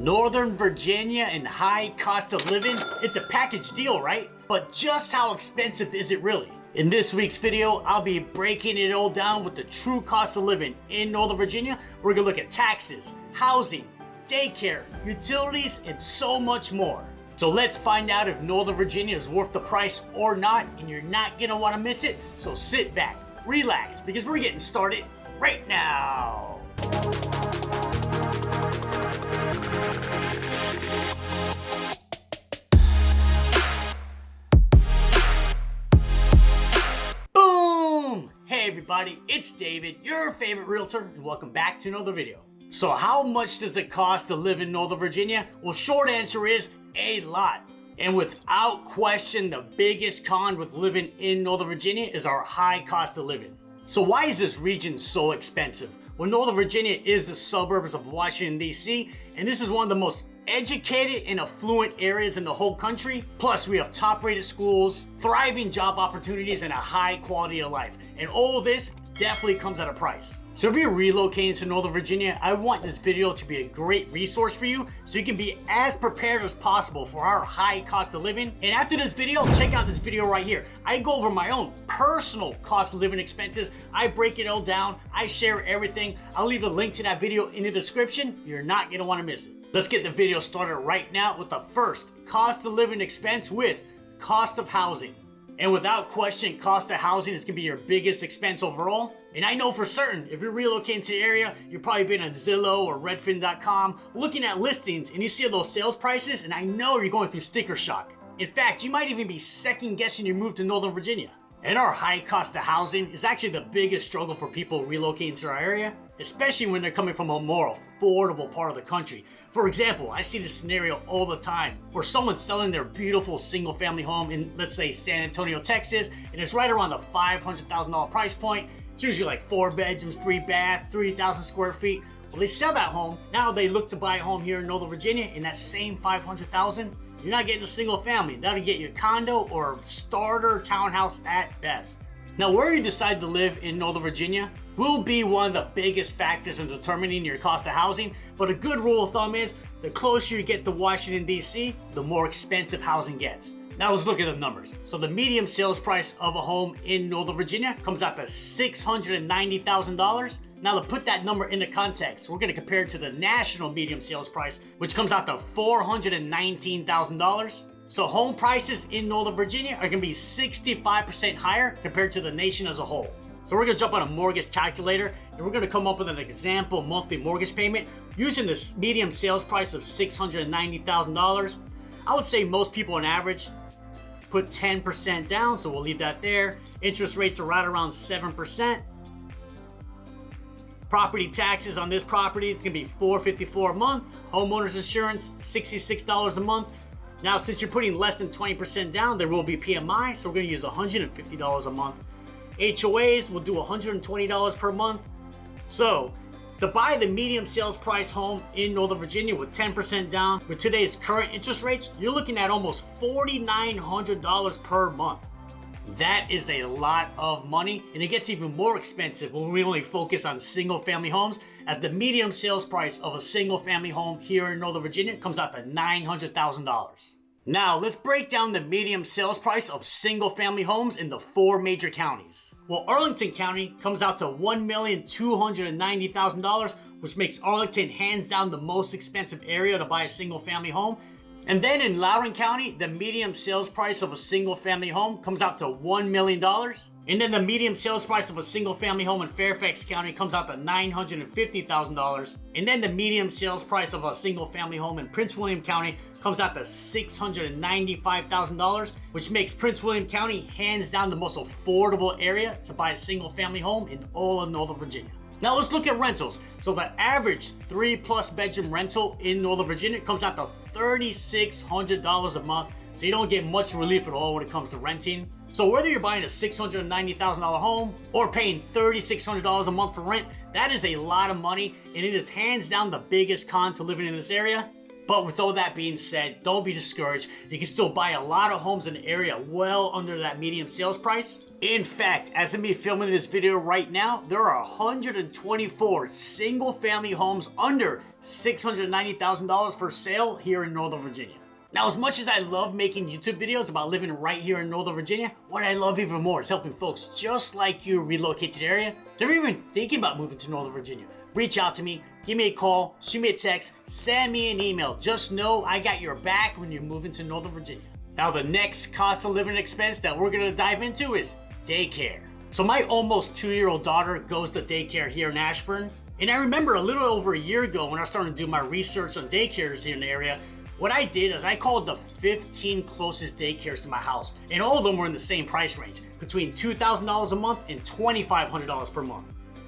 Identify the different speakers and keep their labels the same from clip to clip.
Speaker 1: Northern Virginia and high cost of living, it's a package deal, right? But just how expensive is it really? In this week's video, I'll be breaking it all down with the true cost of living in Northern Virginia. We're gonna look at taxes, housing, daycare, utilities, and so much more. So let's find out if Northern Virginia is worth the price or not, and you're not gonna wanna miss it. So sit back, relax, because we're getting started right now. Hey everybody, it's David, your favorite realtor, and welcome back to another video. So how much does it cost to live in Northern Virginia? Well, short answer is a lot. And without question, the biggest con with living in Northern Virginia is our high cost of living. So why is this region so expensive? Well, Northern Virginia is the suburbs of Washington, D.C., and this is one of the most educated and affluent areas in the whole country. Plus, we have top-rated schools, thriving job opportunities, and a high quality of life. And all of this definitely comes at a price. So if you're relocating to Northern Virginia, I want this video to be a great resource for you so you can be as prepared as possible for our high cost of living. And after this video, check out this video right here. I go over my own personal cost of living expenses. I break it all down. I share everything. I'll leave a link to that video in the description. You're not gonna wanna miss it. Let's get the video started right now with the first cost of living expense with cost of housing. And without question, cost of housing is gonna be your biggest expense overall. And I know for certain, if you're relocating to the area, you've probably been on Zillow or Redfin.com looking at listings and you see those sales prices, and I know you're going through sticker shock. In fact, you might even be second guessing your move to Northern Virginia. And our high cost of housing is actually the biggest struggle for people relocating to our area, especially when they're coming from a more affordable part of the country. For example, I see this scenario all the time where someone's selling their beautiful single family home in, let's say, San Antonio, Texas, and it's right around the $500,000 price point. It's usually like 4 bedrooms, 3 baths, 3,000 square feet. Well, they sell that home. Now they look to buy a home here in Northern Virginia in that same $500,000. You're not getting a single family. That'll get you a condo or a starter townhouse at best. Now, where you decide to live in Northern Virginia will be one of the biggest factors in determining your cost of housing, but a good rule of thumb is the closer you get to Washington, D.C., the more expensive housing gets. Now let's look at the numbers. So the median sales price of a home in Northern Virginia comes out to $690,000. Now to put that number into context, we're gonna compare it to the national median sales price, which comes out to $419,000. So home prices in Northern Virginia are gonna be 65% higher compared to the nation as a whole. So we're gonna jump on a mortgage calculator and we're gonna come up with an example monthly mortgage payment using this median sales price of $690,000. I would say most people on average put 10% down, so we'll leave that there. Interest rates are right around 7%. Property taxes on this property is gonna be $454 a month. Homeowners insurance, $66 a month. Now, since you're putting less than 20% down, there will be PMI, so we're gonna use $150 a month. HOAs will do $120 per month. So, to buy the medium sales price home in Northern Virginia with 10% down, with today's current interest rates, you're looking at almost $4,900 per month. That is a lot of money, and it gets even more expensive when we only focus on single family homes, as the medium sales price of a single family home here in Northern Virginia comes out to $900,000. Now, let's break down the medium sales price of single family homes in the 4 major counties. Well, Arlington County comes out to $1,290,000, which makes Arlington hands down the most expensive area to buy a single family home. And then in Loudoun County, the medium sales price of a single family home comes out to $1 million. And then the medium sales price of a single family home in Fairfax County comes out to $950,000. And then the medium sales price of a single family home in Prince William County comes out to $695,000, which makes Prince William County hands down the most affordable area to buy a single family home in all of Northern Virginia. Now let's look at rentals. So the average 3+ bedroom rental in Northern Virginia comes out to $3,600 a month. So you don't get much relief at all when it comes to renting. So whether you're buying a $690,000 home or paying $3,600 a month for rent, that is a lot of money, and it is hands down the biggest con to living in this area. But with all that being said, don't be discouraged. You can still buy a lot of homes in the area well under that median sales price. In fact, as of me filming this video right now, there are 124 single family homes under $690,000 for sale here in Northern Virginia. Now, as much as I love making YouTube videos about living right here in Northern Virginia, what I love even more is helping folks just like you relocate to the area. So if you're even thinking about moving to Northern Virginia, reach out to me, give me a call, shoot me a text, send me an email. Just know I got your back when you're moving to Northern Virginia. Now, the next cost of living expense that we're gonna dive into is daycare. So my almost 2-year-old daughter goes to daycare here in Ashburn. And I remember a little over a year ago when I started to do my research on daycares here in the area, what I did is I called the 15 closest daycares to my house, and all of them were in the same price range, between $2,000 a month and $2,500 per month.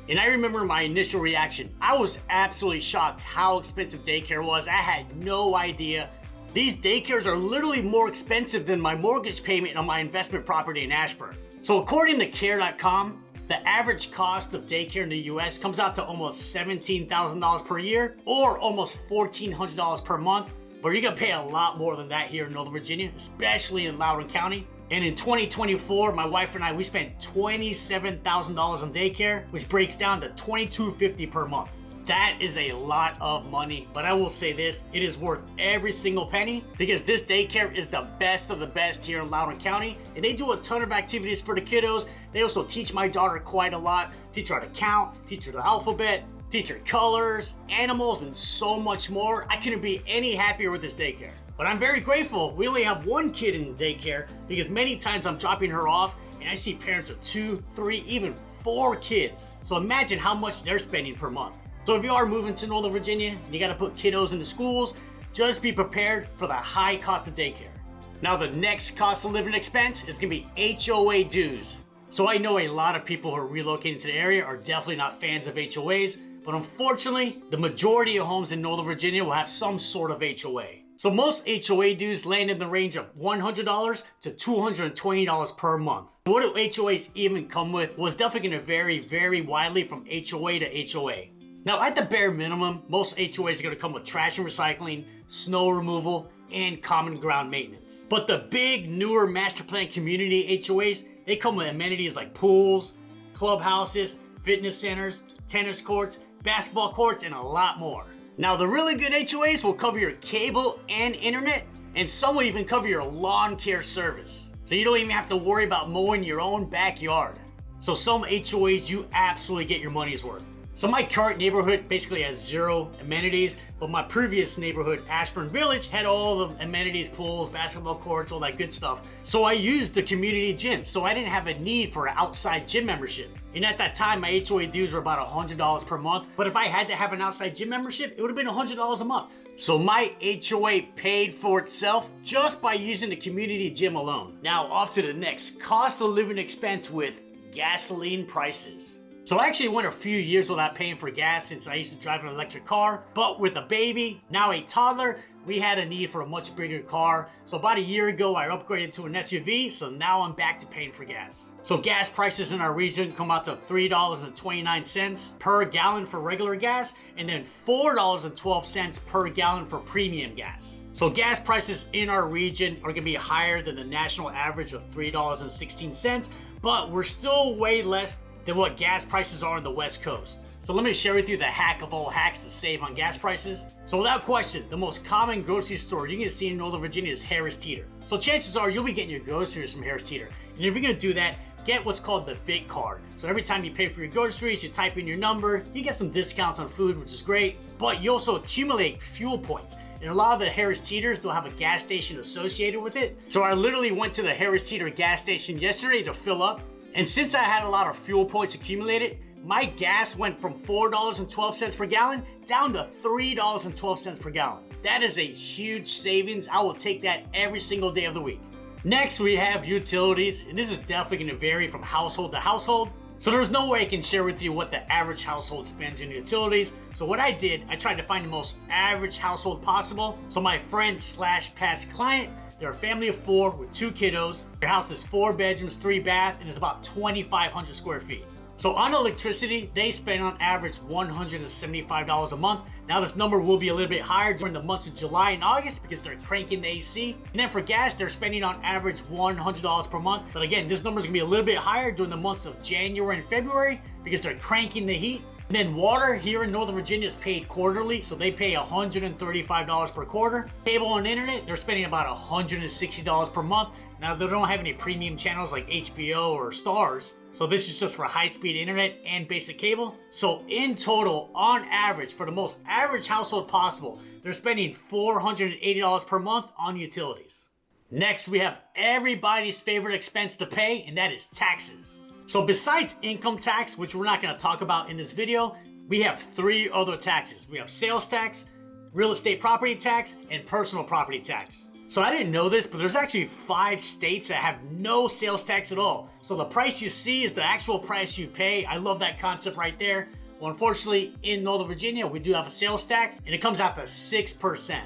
Speaker 1: And I remember my initial reaction. I was absolutely shocked how expensive daycare was. I had no idea. These daycares are literally more expensive than my mortgage payment on my investment property in Ashburn. So according to care.com, the average cost of daycare in the US comes out to almost $17,000 per year, or almost $1,400 per month. But you're gonna pay a lot more than that here in Northern Virginia, especially in Loudoun County. And in 2024, my wife and I, we spent $27,000 on daycare, which breaks down to $2,250 per month. That is a lot of money, but I will say this, it is worth every single penny because this daycare is the best of the best here in Loudoun County, and they do a ton of activities for the kiddos. They also teach my daughter quite a lot, teach her how to count, teach her the alphabet, teach her colors, animals, and so much more. I couldn't be any happier with this daycare. But I'm very grateful we only have one kid in the daycare because many times I'm dropping her off and I see parents with 2, 3, even 4 kids. So imagine how much they're spending per month. So if you are moving to Northern Virginia and you gotta put kiddos into schools, just be prepared for the high cost of daycare. Now the next cost of living expense is gonna be HOA dues. So I know a lot of people who are relocating to the area are definitely not fans of HOAs, but unfortunately, the majority of homes in Northern Virginia will have some sort of HOA. So most HOA dues land in the range of $100 to $220 per month. What do HOAs even come with? Well, it's definitely going to vary very widely from HOA to HOA. Now, at the bare minimum, most HOAs are going to come with trash and recycling, snow removal, and common ground maintenance. But the big, newer master plan community HOAs, they come with amenities like pools, clubhouses, fitness centers, tennis courts, basketball courts, and a lot more. Now, the really good HOAs will cover your cable and internet, and some will even cover your lawn care service. So you don't even have to worry about mowing your own backyard. So some HOAs, you absolutely get your money's worth. So my current neighborhood basically has 0 amenities, but my previous neighborhood, Ashburn Village, had all the amenities, pools, basketball courts, all that good stuff. So I used the community gym, so I didn't have a need for an outside gym membership. And at that time, my HOA dues were about $100 per month, but if I had to have an outside gym membership, it would have been $100 a month. So my HOA paid for itself just by using the community gym alone. Now off to the next cost of living expense with gasoline prices. So I actually went a few years without paying for gas since I used to drive an electric car, but with a baby, now a toddler, we had a need for a much bigger car. So about a year ago, I upgraded to an SUV, so now I'm back to paying for gas. So gas prices in our region come out to $3.29 per gallon for regular gas, and then $4.12 per gallon for premium gas. So gas prices in our region are gonna be higher than the national average of $3.16, but we're still way less than what gas prices are on the West Coast. So let me share with you the hack of all hacks to save on gas prices. So without question, the most common grocery store you're gonna see in Northern Virginia is Harris Teeter. So chances are you'll be getting your groceries from Harris Teeter. And if you're gonna do that, get what's called the VIC card. So every time you pay for your groceries, you type in your number, you get some discounts on food, which is great, but you also accumulate fuel points. And a lot of the Harris Teeters, they'll have a gas station associated with it. So I literally went to the Harris Teeter gas station yesterday to fill up. And since I had a lot of fuel points accumulated, my gas went from $4.12 per gallon down to $3.12 per gallon. That is a huge savings. I will take that every single day of the week. Next, we have utilities, and this is definitely going to vary from household to household. So there's no way I can share with you what the average household spends in utilities. So what I did, I tried to find the most average household possible. So my friend / past client, they're a family of 4 with 2 kiddos. Their house is 4 bedrooms, 3 baths, and is about 2,500 square feet. So on electricity, they spend on average $175 a month. Now this number will be a little bit higher during the months of July and August because they're cranking the AC. And then for gas, they're spending on average $100 per month. But again, this number is gonna be a little bit higher during the months of January and February because they're cranking the heat. And then water here in Northern Virginia is paid quarterly, so they pay $135 per quarter. Cable and internet, they're spending about $160 per month. Now they don't have any premium channels like HBO or Stars, so this is just for high-speed internet and basic cable. So in total, on average, for the most average household possible, they're spending $480 per month on utilities. Next, we have everybody's favorite expense to pay, and that is taxes. So besides income tax, which we're not going to talk about in this video, we have 3 other taxes. We have sales tax, real estate property tax, and personal property tax. So I didn't know this, but there's actually 5 states that have no sales tax at all. So the price you see is the actual price you pay. I love that concept right there. Well, unfortunately, in Northern Virginia, we do have a sales tax, and it comes out to 6%.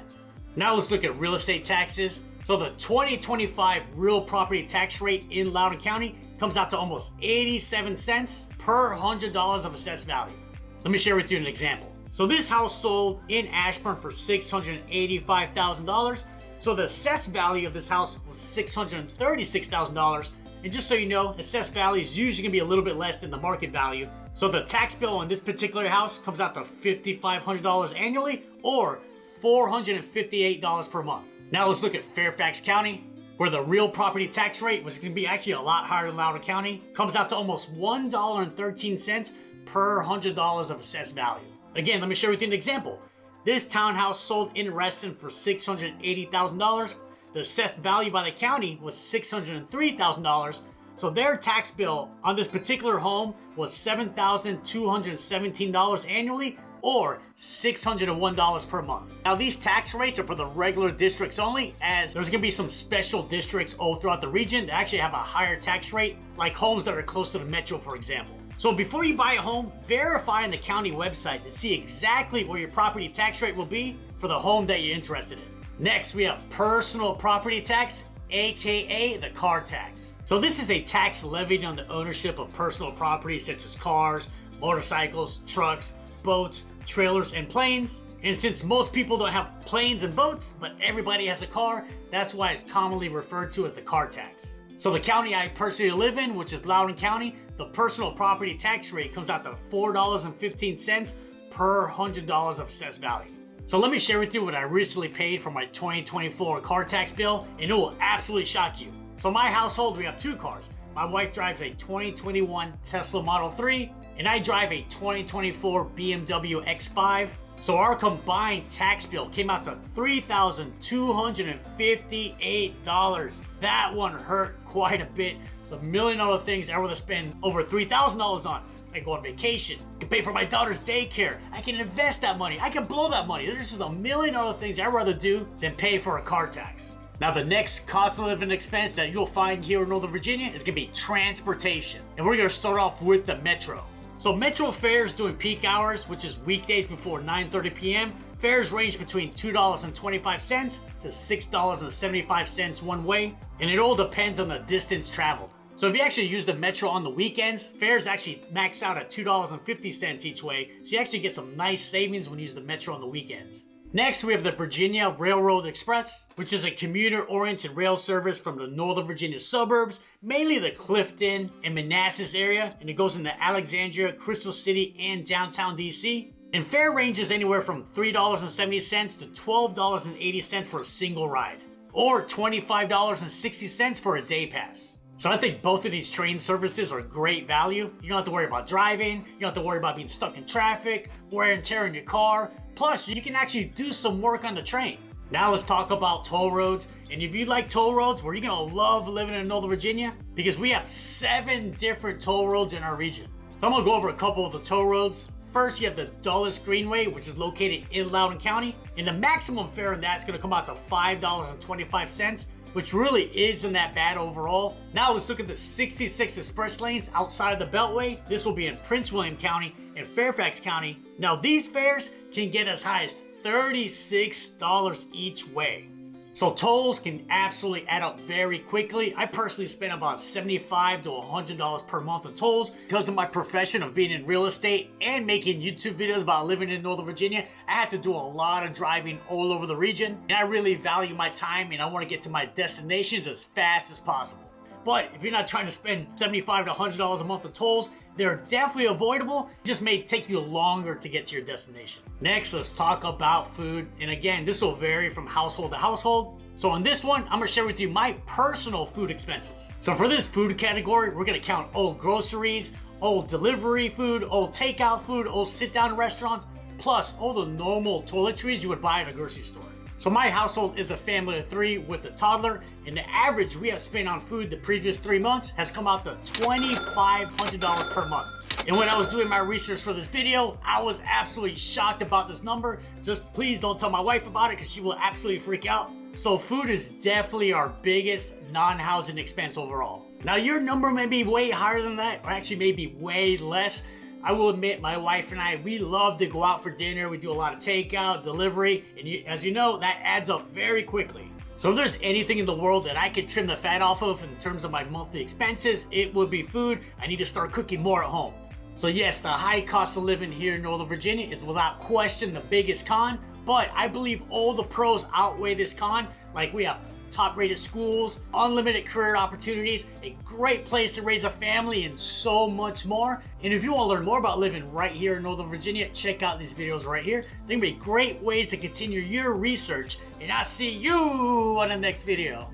Speaker 1: Now let's look at real estate taxes. So the 2025 real property tax rate in Loudoun County comes out to almost 87 cents per $100 of assessed value. Let me share with you an example. So this house sold in Ashburn for $685,000. So the assessed value of this house was $636,000. And just so you know, assessed value is usually gonna be a little bit less than the market value. So the tax bill on this particular house comes out to $5,500 annually or $458 per month. Now let's look at Fairfax County, where the real property tax rate was going to be actually a lot higher than Loudoun County. Comes out to almost $1.13 per $100 of assessed value. Again, let me share with you an example. This townhouse sold in Reston for $680,000. The assessed value by the county was $603,000. So their tax bill on this particular home was $7,217 annually, or $601 per month. Now these tax rates are for the regular districts only, as there's gonna be some special districts all throughout the region that actually have a higher tax rate, like homes that are close to the metro, for example. So before you buy a home, verify on the county website to see exactly where your property tax rate will be for the home that you're interested in. Next, we have personal property tax, aka the car tax. So this is a tax levied on the ownership of personal property such as cars, motorcycles, trucks, boats, trailers, and planes. And since most people don't have planes and boats, but everybody has a car, that's why it's commonly referred to as the car tax. So the county I personally live in, which is Loudoun County, the personal property tax rate comes out to $4.15 per $100 of assessed value. So let me share with you what I recently paid for my 2024 car tax bill, and it will absolutely shock you. So in my household, we have 2 cars. My wife drives a 2021 Tesla Model 3, and I drive a 2024 BMW X5. So our combined tax bill came out to $3,258. That one hurt quite a bit. There's a million other things I'd rather spend over $3,000 on. I can go on vacation, I can pay for my daughter's daycare, I can invest that money, I can blow that money. There's just a million other things I'd rather do than pay for a car tax. Now the next cost of living expense that you'll find here in Northern Virginia is gonna be transportation. And we're gonna start off with the Metro. So Metro fares during peak hours, which is weekdays before 9:30 p.m., fares range between $2.25 to $6.75 one way, and it all depends on the distance traveled. So if you actually use the Metro on the weekends, fares actually max out at $2.50 each way, so you actually get some nice savings when you use the Metro on the weekends. Next, we have the Virginia Railroad Express, which is a commuter-oriented rail service from the Northern Virginia suburbs, mainly the Clifton and Manassas area, and it goes into Alexandria, Crystal City, and downtown DC. And fare ranges anywhere from $3.70 to $12.80 for a single ride, or $25.60 for a day pass. So I think both of these train services are great value. You don't have to worry about driving, you don't have to worry about being stuck in traffic, wear and tear in your car. Plus, you can actually do some work on the train. Now let's talk about toll roads. And if you like toll roads, well, you're gonna love living in Northern Virginia because we have 7 different toll roads in our region. So I'm gonna go over a couple of the toll roads. First, you have the Dulles Greenway, which is located in Loudoun County. And the maximum fare in that is gonna come out to $5.25, which really isn't that bad overall. Now let's look at the 66 express lanes outside of the Beltway. This will be in Prince William County and Fairfax County. Now these fares can get as high as $36 each way. So tolls can absolutely add up very quickly. I personally spend about $75 to $100 per month on tolls because of my profession of being in real estate and making YouTube videos about living in Northern Virginia. I have to do a lot of driving all over the region, and I really value my time and I want to get to my destinations as fast as possible. But if you're not trying to spend $75 to $100 a month on tolls, they're definitely avoidable. It just may take you longer to get to your destination. Next, let's talk about food. And again, this will vary from household to household. So on this one, I'm gonna share with you my personal food expenses. So for this food category, we're gonna count all groceries, all delivery food, all takeout food, all sit-down restaurants, plus all the normal toiletries you would buy at a grocery store. So my household is a family of 3 with a toddler, and the average we have spent on food the previous 3 months has come out to $2,500 per month. And when I was doing my research for this video, I was absolutely shocked about this number. Just please don't tell my wife about it because she will absolutely freak out. So food is definitely our biggest non-housing expense overall. Now your number may be way higher than that, or actually maybe way less. I will admit, my wife and I, we love to go out for dinner. We do a lot of takeout, delivery, and as you know, that adds up very quickly. So if there's anything in the world that I could trim the fat off of in terms of my monthly expenses, it would be food. I need to start cooking more at home. So yes, the high cost of living here in Northern Virginia is without question the biggest con, but I believe all the pros outweigh this con. Like we have top-rated schools, unlimited career opportunities, a great place to raise a family, and so much more. And if you want to learn more about living right here in Northern Virginia, check out these videos right here. They're gonna be great ways to continue your research, and I'll see you on the next video.